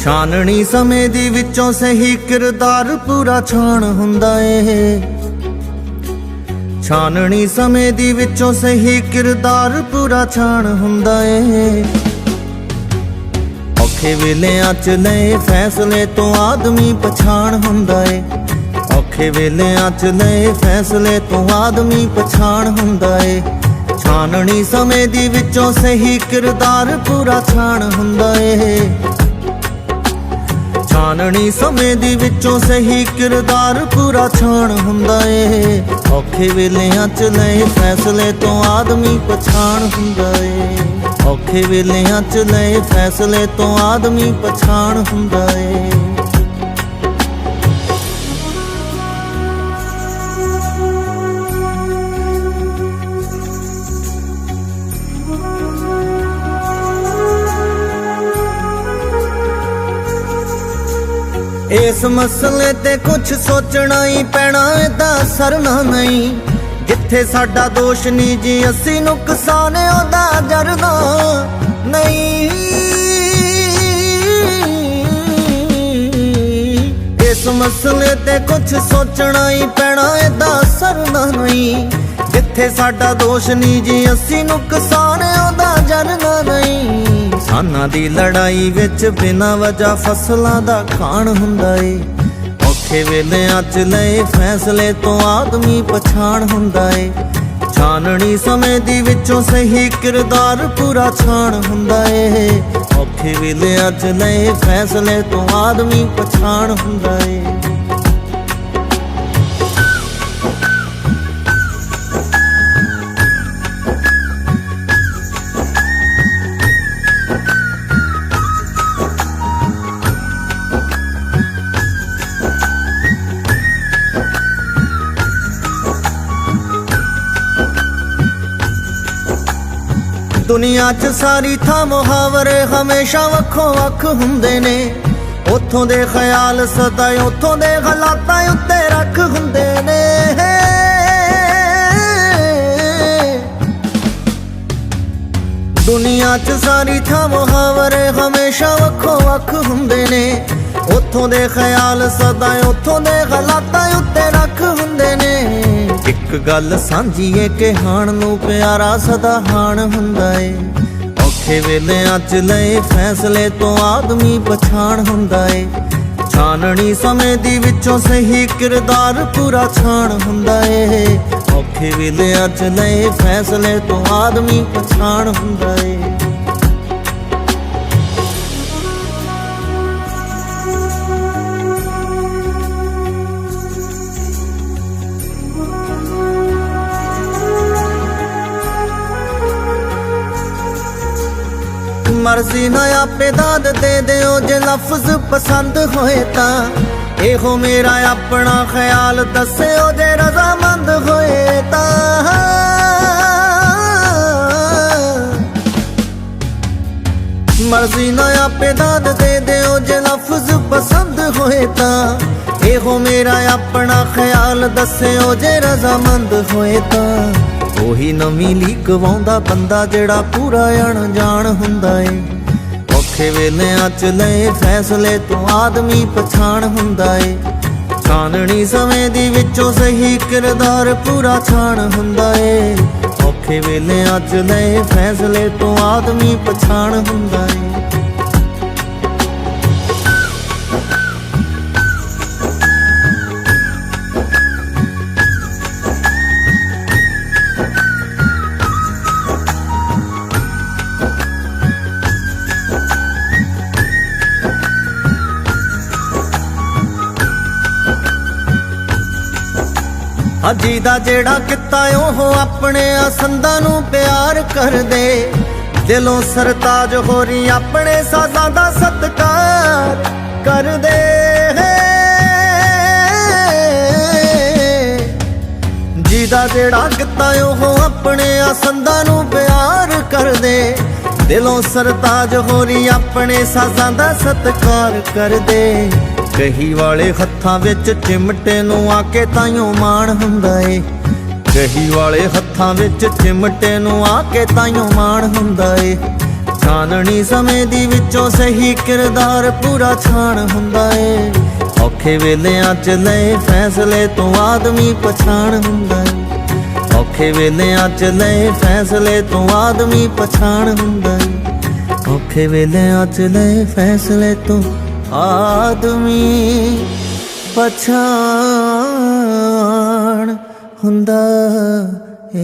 छाननी समय दी विचों सही किरदार पूरा छान हुंदा ए। छाननी समय दी विचों सही किरदार पूरा छान हुंदा ए। औखे वेलियां च लए फैसले तो आदमी पछाण हुंदा ए। औखे वेलियां च लए फैसले तो आदमी पछाण हुंदा ए। छाननी समय दी विचों सही किरदार पूरा छान हुंदा ए। छाननी समय दी विचों सही किरदार पूरा छान हुंदा ए। औखे वेलियां च लए फैसले तो आदमी पछाण हुंदा ए। औखे वेलियां च लए फैसले तो आदमी पछाण हुंदा ए। इस मसले ते कुछ सोचना ही पैना, एदा सरना नहीं। जिथे साडा दोष नहीं जी असी नुकसान ओदा जरना नहीं। इस मसले ते कुछ सोचना ही पैना, एदा सरना नहीं। जिथे साडा दोष नहीं जी असी नुकसान ओदा जरना नहीं। किसानां दी लड़ाई विच बिना वजह फसलां दा खान हुंदा ए। औखे वेलियां च लए फैसले तो आदमी पछाण हुंदा ए। छाननी समय दी विचों सही किरदार पूरा छान हुंदा ए। औखे वेलियां च लए फैसले तो आदमी पछाण हुंदा ए। दुनिया च सारी थां मुहावरे हमेशा वक्खों वक्ख हुंदे ने। उथों दे ख्याल सदा उथों दे हालातां उत्ते रख हुंदे ने। दुनिया च सारी थां मुहावरे हमेशा वक्खों वक्ख हुंदे ने। उथों दे ख्याल सदा उथों दे हालातां उत्ते रख हुंदे ने। एक गल सांझी है कि हाण नूं प्यारा सदा हाण हुंदा ए। औखे वेलियां च लए फैसले तो आदमी पछाण हुंदा ए। छाननी समय दी विचों सही किरदार पूरा छान हुंदा ए। औखे वेलियां च लए फैसले तो आदमी पछाण हुंदा ए। मर्जी ना आपे दाद दे दिओ, जे लफ्ज पसंद होए तां। एहो मेरा अपना ख्याल दस्सिओ, जे रजामंद होए तां। मर्जी ना आपे दाद दे दिओ, जे लफ्ज पसंद होए तां। एहो मेरा अपना ख्याल दस्सिओ, जे रजामंद होए तां। ओही नवीं लीक वाउंदा बंदा जेड़ा पूरा अणजाण हुंदा ए। औखे वेलियां च लए फैसले तो आदमी पछाण हुंदा ए। छाननी समय दी विचों सही किरदार पूरा छान हुंदा ए। औखे वेलियां च लए फैसले तो आदमी पछाण हुंदा ए। अजी दा जेड़ा किता ओह अपने असंदा नू प्यार कर दे। दिलों सरताज होरी अपने साजां दा सत्कार कर दे। ਜਿਹੜਾ ਕਿਤਾ ਉਹ ਆਪਣੇ ਆਸੰਦਾਂ ਨੂੰ ਪਿਆਰ ਕਰਦੇ। ਦਿਲੋਂ ਸਰਤਾਜ ਹੋਰੀ ਆਪਣੇ ਸਾਜ਼ਾਂ ਦਾ ਸਤਿਕਾਰ ਕਰਦੇ। ਕਹੀ ਵਾਲੇ ਹੱਥਾਂ ਵਿੱਚ ਚਿਮਟੇ ਨੂੰ ਆ ਕੇ ਤਾਈਓ ਮਾਣ ਹੁੰਦਾ ਏ। ਕਹੀ ਵਾਲੇ ਹੱਥਾਂ ਵਿੱਚ ਚਿਮਟੇ ਨੂੰ ਆ ਕੇ ਤਾਈਓ ਮਾਣ ਹੁੰਦਾ ਏ। ਛਾਨਣੀ ਸਮੇਂ ਦੀ ਵਿੱਚੋਂ ਸਹੀ ਕਿਰਦਾਰ ਪੂਰਾ ਛਾਣ ਹੁੰਦਾ ਏ। ਔਖੇ ਵੇਲਿਆਂ 'ਚ ਲਏ ਫੈਸਲੇ ਤੋਂ ਆਦਮੀ ਪਛਾਣ ਹੁੰਦਾ ਏ। ਔਖੇ ਵੇਲਿਆਂ 'ਚ ਲਏ ਫੈਸਲੇ ਤੋਂ ਆਦਮੀ ਪਛਾਣ ਹੁੰਦਾ ਏ। ਔਖੇ ਵੇਲਿਆਂ 'ਚ ਲਏ ਫੈਸਲੇ ਤੋਂ ਆਦਮੀ ਪਛਾਣ ਹੁੰਦਾ ਏ।